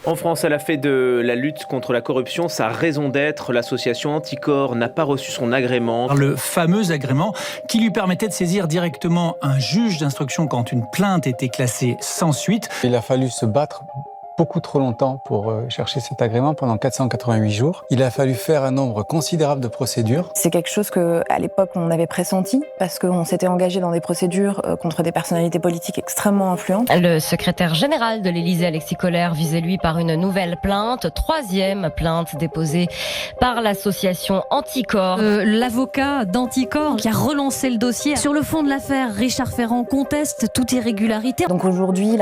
En France, elle a fait de la lutte contre la corruption sa raison d'être. L'association Anticor n'a pas reçu son agrément. Le fameux agrément qui lui permettait de saisir directement un juge d'instruction quand une plainte était classée sans suite. Il a fallu se battre beaucoup trop longtemps pour chercher cet agrément, pendant 488 jours. Il a fallu faire un nombre considérable de procédures. C'est quelque chose qu'à l'époque on avait pressenti parce qu'on s'était engagé dans des procédures contre des personnalités politiques extrêmement influentes. Le secrétaire général de l'Élysée, Alexis Kohler, visait lui par une nouvelle plainte, troisième plainte déposée par l'association Anticor. L'avocat d'Anticor qui a relancé le dossier. Sur le fond de l'affaire, Richard Ferrand conteste toute irrégularité. Donc aujourd'hui,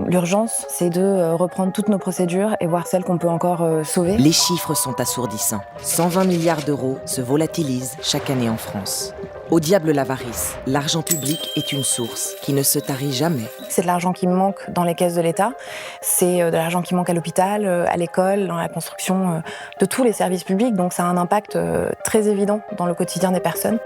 l'urgence, c'est de reprendre toutes nos procédures et voir celles qu'on peut encore sauver. Les chiffres sont assourdissants. 120 milliards d'euros se volatilisent chaque année en France. Au diable l'avarice, l'argent public est une source qui ne se tarit jamais. C'est de l'argent qui manque dans les caisses de l'État, c'est de l'argent qui manque à l'hôpital, à l'école, dans la construction de tous les services publics, donc ça a un impact très évident dans le quotidien des personnes.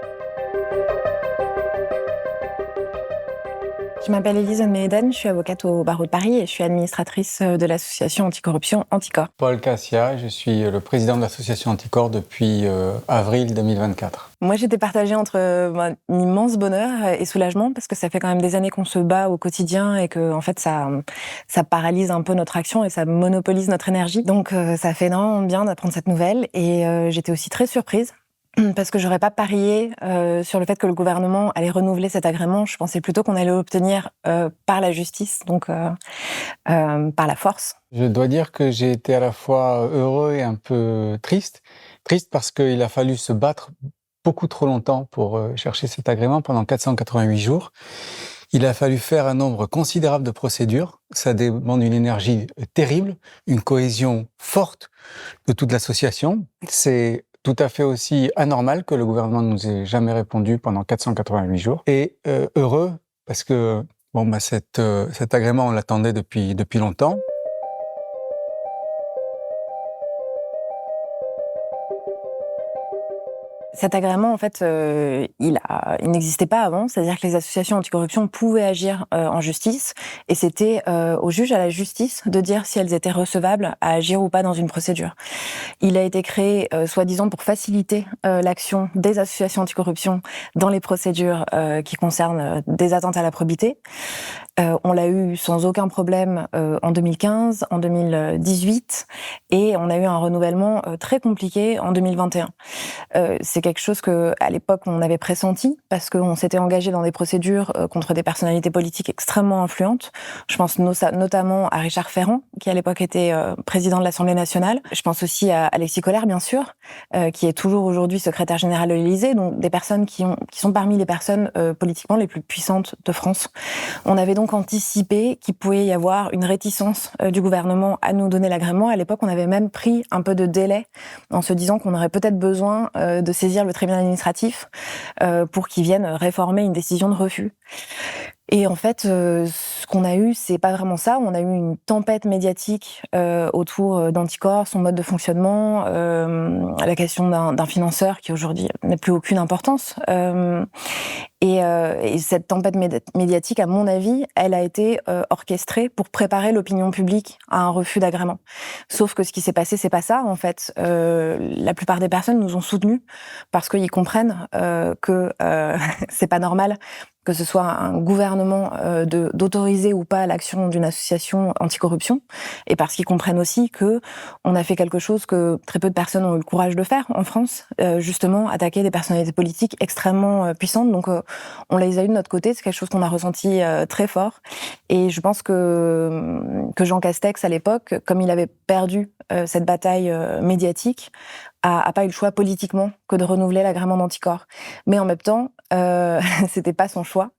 Je m'appelle Élise Méhéden, je suis avocate au barreau de Paris et je suis administratrice de l'association anticorruption Anticor. Paul Cassia, je suis le président de l'association Anticor depuis avril 2024. Moi, j'étais partagée entre un immense bonheur et soulagement parce que ça fait quand même des années qu'on se bat au quotidien et que en fait ça paralyse un peu notre action et ça monopolise notre énergie. Donc ça fait énormément bien d'apprendre cette nouvelle et j'étais aussi très surprise. Parce que j'aurais pas parié sur le fait que le gouvernement allait renouveler cet agrément. Je pensais plutôt qu'on allait l'obtenir par la justice, donc par la force. Je dois dire que j'ai été à la fois heureux et un peu triste. Triste parce qu'il a fallu se battre beaucoup trop longtemps pour chercher cet agrément, pendant 488 jours. Il a fallu faire un nombre considérable de procédures. Ça demande une énergie terrible, une cohésion forte de toute l'association. C'est tout à fait aussi anormal que le gouvernement ne nous ait jamais répondu pendant 488 jours. Et heureux, parce que cet agrément, on l'attendait depuis longtemps. Cet agrément, en fait, il n'existait pas avant, c'est-à-dire que les associations anticorruption pouvaient agir en justice, et c'était au juge, à la justice, de dire si elles étaient recevables à agir ou pas dans une procédure. Il a été créé, soi-disant, pour faciliter l'action des associations anticorruption dans les procédures qui concernent des atteintes à la probité. On l'a eu sans aucun problème en 2015, en 2018, et on a eu un renouvellement très compliqué en 2021. C'est quelque chose qu'à l'époque on avait pressenti parce qu'on s'était engagé dans des procédures contre des personnalités politiques extrêmement influentes. Je pense notamment à Richard Ferrand, qui à l'époque était président de l'Assemblée nationale. Je pense aussi à Alexis Kohler, bien sûr, qui est toujours aujourd'hui secrétaire général de l'Élysée, donc des personnes qui sont parmi les personnes politiquement les plus puissantes de France. On avait donc anticipé qu'il pouvait y avoir une réticence du gouvernement à nous donner l'agrément. À l'époque, on avait même pris un peu de délai en se disant qu'on aurait peut-être besoin de saisir le tribunal administratif pour qu'il vienne réformer une décision de refus. Et en fait, ce qu'on a eu, c'est pas vraiment ça. On a eu une tempête médiatique autour d'Anticor, son mode de fonctionnement, la question d'un financeur qui aujourd'hui n'a plus aucune importance. Et cette tempête médiatique, à mon avis, elle a été orchestrée pour préparer l'opinion publique à un refus d'agrément. Sauf que ce qui s'est passé, c'est pas ça, en fait. La plupart des personnes nous ont soutenus parce qu'ils comprennent que c'est pas normal que ce soit un gouvernement d'autoriser ou pas l'action d'une association anticorruption, et parce qu'ils comprennent aussi que on a fait quelque chose que très peu de personnes ont eu le courage de faire en France, justement attaquer des personnalités politiques extrêmement puissantes. Donc on les a eu de notre côté, c'est quelque chose qu'on a ressenti très fort. Et je pense que Jean Castex, à l'époque, comme il avait perdu cette bataille médiatique, a pas eu le choix politiquement que de renouveler l'agrément d'Anticor. Mais en même temps, c'était pas son choix.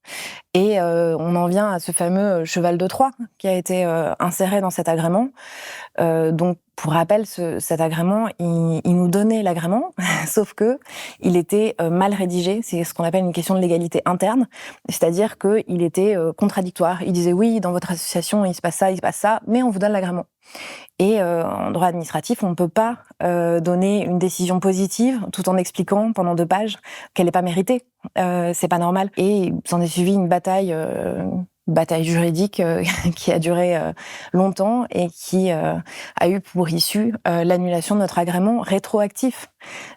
Et on en vient à ce fameux cheval de Troie qui a été inséré dans cet agrément. Donc, pour rappel, cet agrément, il nous donnait l'agrément, sauf que il était mal rédigé. C'est ce qu'on appelle une question de légalité interne, c'est-à-dire qu'il était contradictoire. Il disait oui, dans votre association, il se passe ça, mais on vous donne l'agrément. Et en droit administratif, on ne peut pas donner une décision positive tout en expliquant pendant 2 pages qu'elle n'est pas méritée. C'est pas normal. Et s'en est suivi une bataille bataille juridique qui a duré longtemps et qui a eu pour issue l'annulation de notre agrément rétroactif.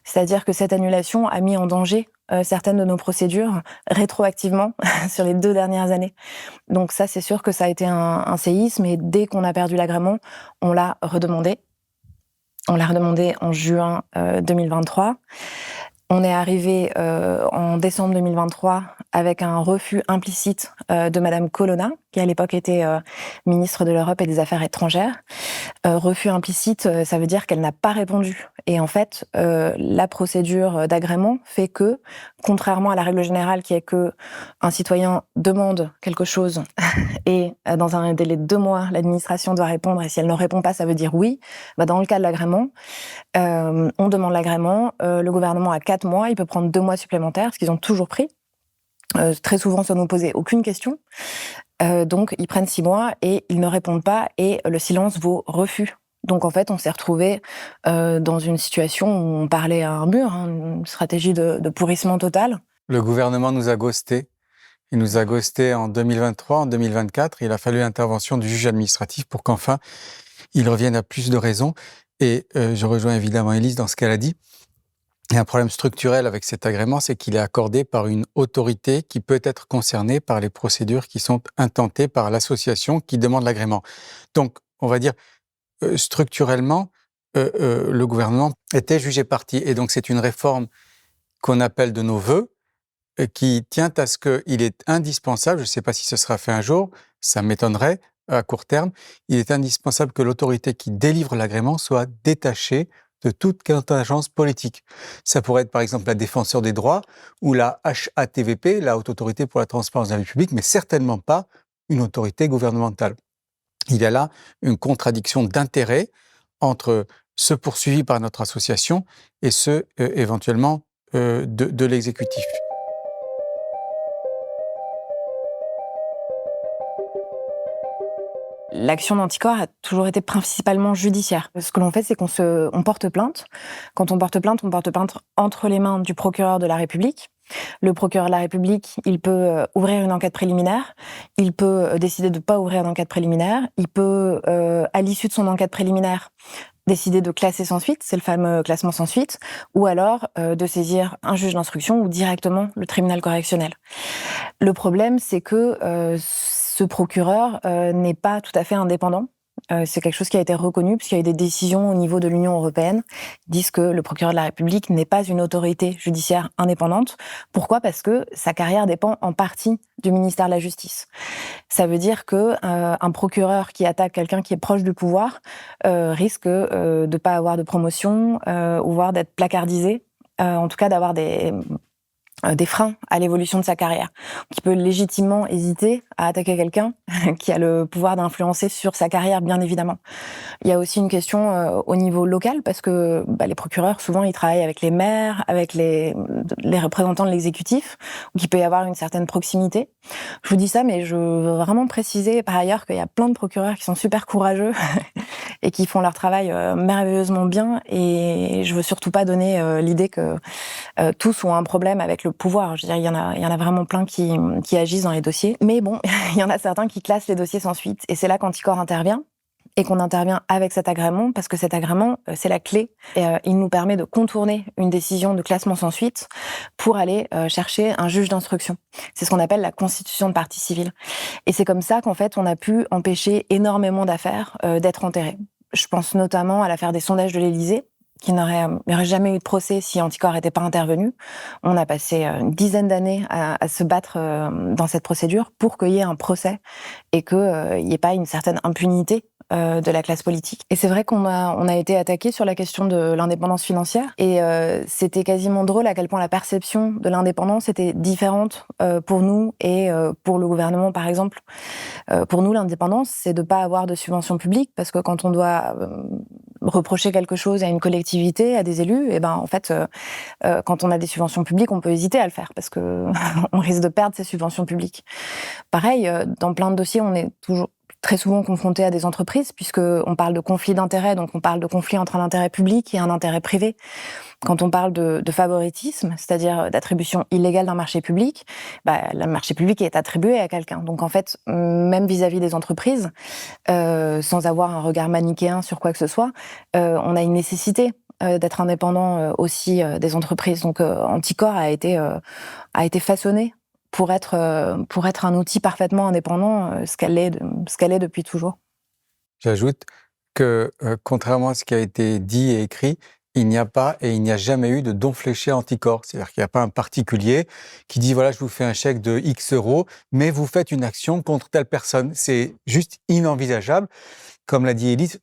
C'est-à-dire que cette annulation a mis en danger certaines de nos procédures rétroactivement sur les 2 dernières années. Donc ça, c'est sûr que ça a été un séisme, et dès qu'on a perdu l'agrément, on l'a redemandé. On l'a redemandé en juin 2023. On est arrivé en décembre 2023 avec un refus implicite de Madame Colonna, qui à l'époque était ministre de l'Europe et des Affaires étrangères. Refus implicite, ça veut dire qu'elle n'a pas répondu. Et en fait, la procédure d'agrément fait que, contrairement à la règle générale qui est que un citoyen demande quelque chose et dans un délai de 2 mois, l'administration doit répondre, et si elle ne répond pas, ça veut dire oui. Dans le cas de l'agrément, on demande l'agrément, le gouvernement a 4 mois, il peut prendre 2 mois supplémentaires, ce qu'ils ont toujours pris. Très souvent, sans nous poser aucune question. Donc, ils prennent 6 mois et ils ne répondent pas, et le silence vaut refus. Donc, en fait, on s'est retrouvés dans une situation où on parlait à un mur, une stratégie de pourrissement total. Le gouvernement nous a ghostés. Il nous a ghostés en 2023, en 2024. Il a fallu l'intervention du juge administratif pour qu'enfin, il revienne à plus de raison. Et je rejoins évidemment Élise dans ce qu'elle a dit. Il y a un problème structurel avec cet agrément, c'est qu'il est accordé par une autorité qui peut être concernée par les procédures qui sont intentées par l'association qui demande l'agrément. Donc, on va dire, structurellement, le gouvernement était jugé partie. Et donc, c'est une réforme qu'on appelle de nos vœux, qui tient à ce qu'il est indispensable, je ne sais pas si ce sera fait un jour, ça m'étonnerait à court terme, il est indispensable que l'autorité qui délivre l'agrément soit détachée de toute contingence politique. Ça pourrait être par exemple la Défenseure des droits ou la HATVP, la Haute Autorité pour la Transparence de la Vie publique, mais certainement pas une autorité gouvernementale. Il y a là une contradiction d'intérêts entre ceux poursuivis par notre association et ceux éventuellement de l'exécutif. L'action d'Anticor a toujours été principalement judiciaire. Ce que l'on fait, c'est qu'on porte plainte. Quand on porte plainte entre les mains du procureur de la République. Le procureur de la République, il peut ouvrir une enquête préliminaire, il peut décider de ne pas ouvrir d'enquête préliminaire, il peut, à l'issue de son enquête préliminaire, décider de classer sans suite, c'est le fameux classement sans suite, ou alors de saisir un juge d'instruction ou directement le tribunal correctionnel. Le problème, c'est que ce procureur n'est pas tout à fait indépendant. C'est quelque chose qui a été reconnu, puisqu'il y a eu des décisions au niveau de l'Union européenne qui disent que le procureur de la République n'est pas une autorité judiciaire indépendante. Pourquoi ? Parce que sa carrière dépend en partie du ministère de la Justice. Ça veut dire que un procureur qui attaque quelqu'un qui est proche du pouvoir risque de ne pas avoir de promotion, ou voire d'être placardisé, en tout cas d'avoir des freins à l'évolution de sa carrière. Qui peut légitimement hésiter à attaquer quelqu'un qui a le pouvoir d'influencer sur sa carrière, bien évidemment. Il y a aussi une question au niveau local, parce que les procureurs, souvent, ils travaillent avec les maires, avec les représentants de l'exécutif, donc il peut y avoir une certaine proximité. Je vous dis ça, mais je veux vraiment préciser par ailleurs qu'il y a plein de procureurs qui sont super courageux et qui font leur travail merveilleusement bien, et je veux surtout pas donner l'idée que tous ont un problème avec le pouvoir. Je veux dire, il y en a vraiment plein qui agissent dans les dossiers. Mais bon, il y en a certains qui classent les dossiers sans suite. Et c'est là qu'Anticor intervient, et qu'on intervient avec cet agrément, parce que cet agrément, c'est la clé. Et il nous permet de contourner une décision de classement sans suite pour aller chercher un juge d'instruction. C'est ce qu'on appelle la constitution de partie civile. Et c'est comme ça qu'en fait, on a pu empêcher énormément d'affaires d'être enterrées. Je pense notamment à l'affaire des sondages de l'Élysée, qui n'aurait jamais eu de procès si Anticor n'était pas intervenu. On a passé une dizaine d'années à se battre dans cette procédure pour qu'il y ait un procès et qu'il n'y ait pas une certaine impunité de la classe politique. Et c'est vrai qu'on a été attaqué sur la question de l'indépendance financière, et c'était quasiment drôle à quel point la perception de l'indépendance était différente pour nous et pour le gouvernement, par exemple. Pour nous, l'indépendance, c'est de ne pas avoir de subventions publiques, parce que quand on doit reprocher quelque chose à une collectivité, à des élus, et en fait, quand on a des subventions publiques, on peut hésiter à le faire, parce que on risque de perdre ces subventions publiques. Pareil, dans plein de dossiers, on est toujours très souvent confrontés à des entreprises, puisqu'on parle de conflit d'intérêts, donc on parle de conflit entre un intérêt public et un intérêt privé. Quand on parle de favoritisme, c'est-à-dire d'attribution illégale d'un marché public, le marché public est attribué à quelqu'un. Donc en fait, même vis-à-vis des entreprises, sans avoir un regard manichéen sur quoi que ce soit, on a une nécessité d'être indépendant aussi des entreprises. Donc Anticor a été façonné pour être un outil parfaitement indépendant, ce qu'elle est depuis toujours. J'ajoute que, contrairement à ce qui a été dit et écrit, il n'y a pas et il n'y a jamais eu de don fléché Anticor. C'est-à-dire qu'il n'y a pas un particulier qui dit, voilà, je vous fais un chèque de X euros, mais vous faites une action contre telle personne. C'est juste inenvisageable. Comme l'a dit Élise,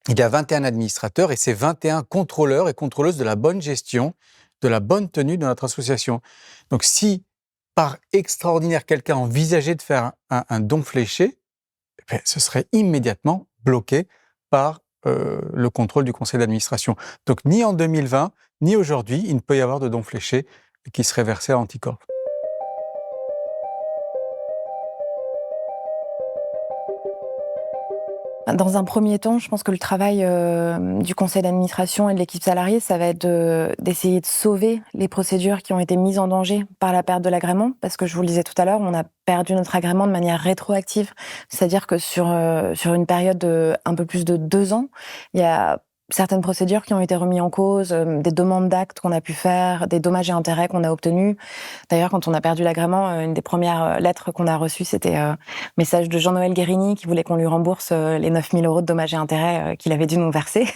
il y a 21 administrateurs et c'est 21 contrôleurs et contrôleuses de la bonne gestion, de la bonne tenue de notre association. Donc si, par extraordinaire, quelqu'un envisageait de faire un don fléché, ce serait immédiatement bloqué par le contrôle du conseil d'administration. Donc ni en 2020, ni aujourd'hui, il ne peut y avoir de don fléché qui serait versé à Anticor. Dans un premier temps, je pense que le travail du conseil d'administration et de l'équipe salariée, ça va être d'essayer de sauver les procédures qui ont été mises en danger par la perte de l'agrément, parce que je vous le disais tout à l'heure, on a perdu notre agrément de manière rétroactive, c'est-à-dire que sur une période de un peu plus de 2 ans, il y a certaines procédures qui ont été remises en cause, des demandes d'actes qu'on a pu faire, des dommages et intérêts qu'on a obtenus. D'ailleurs, quand on a perdu l'agrément, une des premières lettres qu'on a reçues, c'était un message de Jean-Noël Guérini qui voulait qu'on lui rembourse les 9 000 € de dommages et intérêts qu'il avait dû nous verser.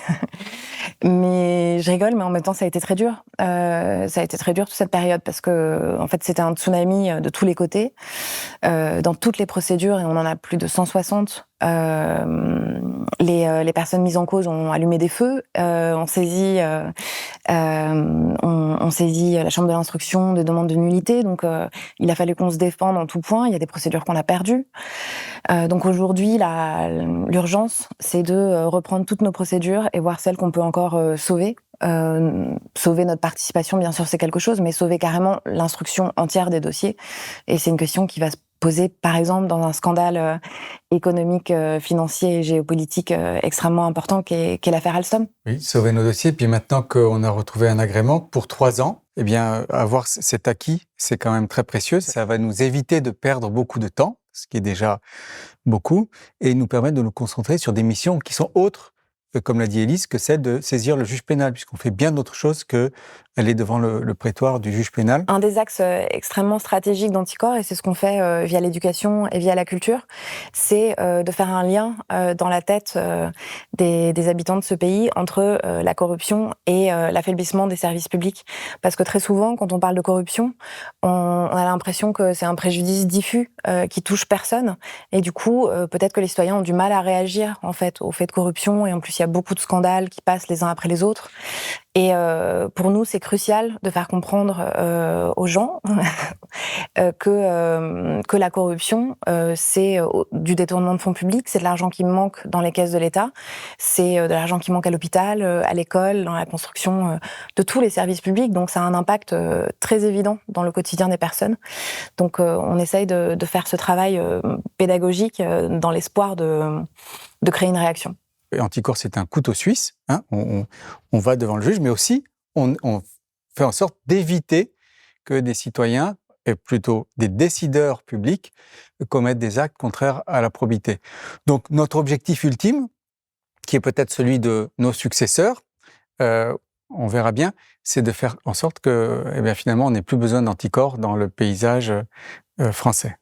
Mais je rigole, mais en même temps, ça a été très dur. Ça a été très dur toute cette période parce que, en fait, c'était un tsunami de tous les côtés, dans toutes les procédures, et on en a plus de 160. Les personnes mises en cause ont allumé des feux, on saisit la chambre de l'instruction de demande de nullité, donc il a fallu qu'on se défende en tout point. Il y a des procédures qu'on a perdues. Donc aujourd'hui, l'urgence, c'est de reprendre toutes nos procédures et voir celles qu'on peut encore sauver. Sauver notre participation, bien sûr, c'est quelque chose, mais sauver carrément l'instruction entière des dossiers. Et c'est une question qui va se poser, par exemple, dans un scandale économique, financier et géopolitique extrêmement important qu'est l'affaire Alstom. Oui, sauver nos dossiers. Puis maintenant qu'on a retrouvé un agrément pour 3 ans, eh bien, avoir cet acquis, c'est quand même très précieux. Ça va nous éviter de perdre beaucoup de temps, ce qui est déjà beaucoup, et nous permettre de nous concentrer sur des missions qui sont autres, comme l'a dit Élise, que celle de saisir le juge pénal, puisqu'on fait bien d'autres choses que aller devant le prétoire du juge pénal. Un des axes extrêmement stratégiques d'Anticor, et c'est ce qu'on fait via l'éducation et via la culture, c'est de faire un lien dans la tête des habitants de ce pays entre la corruption et l'affaiblissement des services publics. Parce que très souvent, quand on parle de corruption, on a l'impression que c'est un préjudice diffus qui touche personne, et du coup, peut-être que les citoyens ont du mal à réagir en fait au fait de corruption, et en plus il y a beaucoup de scandales qui passent les uns après les autres. Et pour nous, c'est crucial de faire comprendre aux gens que la corruption, c'est du détournement de fonds publics, c'est de l'argent qui manque dans les caisses de l'État, c'est de l'argent qui manque à l'hôpital, à l'école, dans la construction de tous les services publics. Donc ça a un impact très évident dans le quotidien des personnes. Donc on essaye de faire ce travail pédagogique dans l'espoir de créer une réaction. Anticor, c'est un couteau suisse. Hein, on va devant le juge, mais aussi on fait en sorte d'éviter que des citoyens, et plutôt des décideurs publics, commettent des actes contraires à la probité. Donc notre objectif ultime, qui est peut-être celui de nos successeurs, on verra bien, c'est de faire en sorte que, finalement, on n'ait plus besoin d'Anticor dans le paysage français.